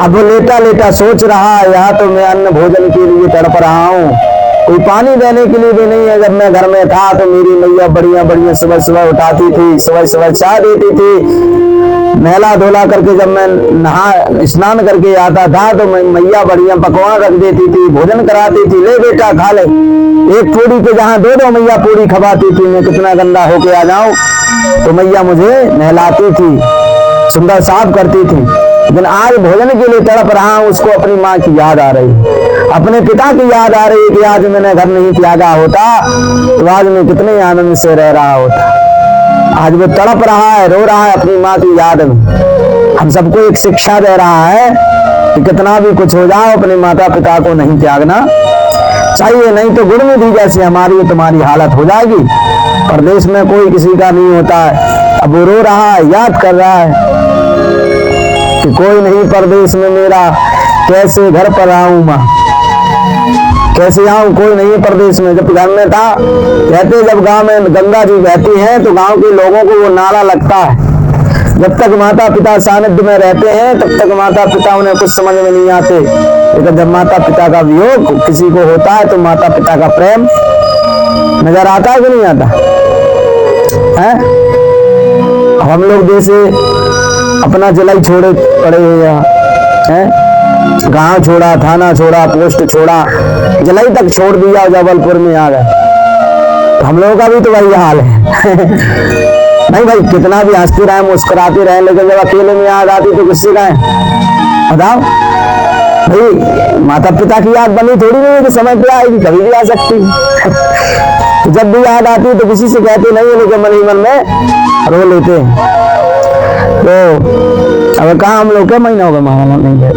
अब वो लेटा लेटा सोच रहा है, यहाँ तो मैं अन्न भोजन के लिए तड़प रहा हूँ, कोई पानी देने के लिए भी नहीं है। जब मैं घर में था तो मेरी मैया बढ़िया बढ़िया सुबह सुबह उठाती थी, सुबह सुबह चाय देती थी, नहला धोला करके जब मैं नहा स्नान करके आता था तो मैया बढ़िया पकवान रख देती थी, भोजन कराती थी, ले बेटा खा ले। एक पूरी के जहाँ दो मैया पूरी खवाती थी, मैं कितना गंदा होके आ जाऊं तो मैया मुझे नहलाती थी, सुंदर साफ करती थी। लेकिन आज भोजन के लिए तड़प रहा हूं, उसको अपनी माँ की याद आ रही, अपने पिता की याद आ रही कि आज मैंने घर नहीं त्यागा होता तो आज मैं कितने आनंद से रह रहा होता। आज वो तड़प रहा है, रो रहा है अपनी माँ की याद में। हम सबको एक शिक्षा दे रहा है कि कितना भी कुछ हो जाओ अपने माता पिता को नहीं त्यागना चाहिए, नहीं तो गुड़मुदी जैसी हमारी तुम्हारी हालत हो जाएगी। परदेश में कोई किसी का नहीं होता है। अब वो रो रहा है, याद कर रहा है कि कोई नहीं परदेश में मेरा, कैसे घर पर आऊं मां, कैसे आऊं, कोई नहीं परदेश में। जब घर में था कहते जब गांव में गंगा जी बहती हैं तो गांव के लोगों को वो नारा लगता है। जब तक माता पिता सानिध्य में रहते हैं तब तक माता पिता उन्हें कुछ समझ में नहीं आते, लेकिन जब माता पिता का वियोग किसी को होता है तो माता पिता का प्रेम नजर आता है कि नहीं आता है। हम लोग जैसे अपना जिला छोड़े पड़े हुए हैं, गांव छोड़ा, थाना छोड़ा, पोस्ट छोड़ा, जिला तक छोड़ दिया, जबलपुर में आ गए। तो हम लोगों का भी तो वही हाल है। नहीं भाई, कितना भी हंसते रहे मुस्कुराते रहे, लेकिन जब अकेले में याद आती तो किससे कहें बताओ भाई। माता पिता की याद बनी थोड़ी नहीं है कि समय पे आएगी, कभी भी आ सकती है। तो जब भी याद आती तो किसी से कहते नहीं है, लेकिन मन ही मन में रो लेते हैं। तो अब कहा हम लोग क्या महीना हो गया महाराज नहीं गए,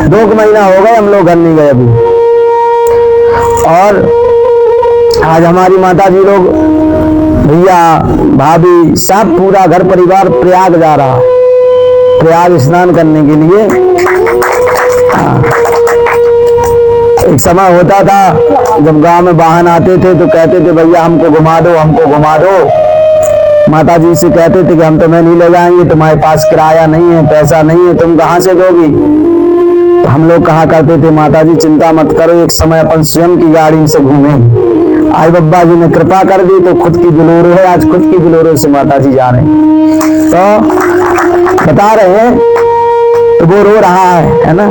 2 महीना हो गए हम लोग घर नहीं गए अभी। और आज हमारी माता जी लोग, भैया भाभी सब पूरा घर परिवार प्रयाग जा रहा है, प्रयाग स्नान करने के लिए। एक समय होता था जब गांव में वाहन आते थे तो कहते थे भैया हमको घुमा दो, हमको घुमा दो। माता जी से कहते थे कि हम तुम्हें नहीं ले जाएंगे, तुम्हारे पास किराया नहीं है, पैसा नहीं है, तुम कहाँ से दोगी। तो हम लोग कहा करते थे माता जी चिंता मत करो, एक समय अपन स्वयं की गाड़ी से घूमेंगे। आज बब्बा जी ने कृपा कर दी तो खुद की बोलेरो है, आज खुद की बोलेरो से माता जी जा रहे हैं। तो बता रहे हैं तो वो रो रहा है ना।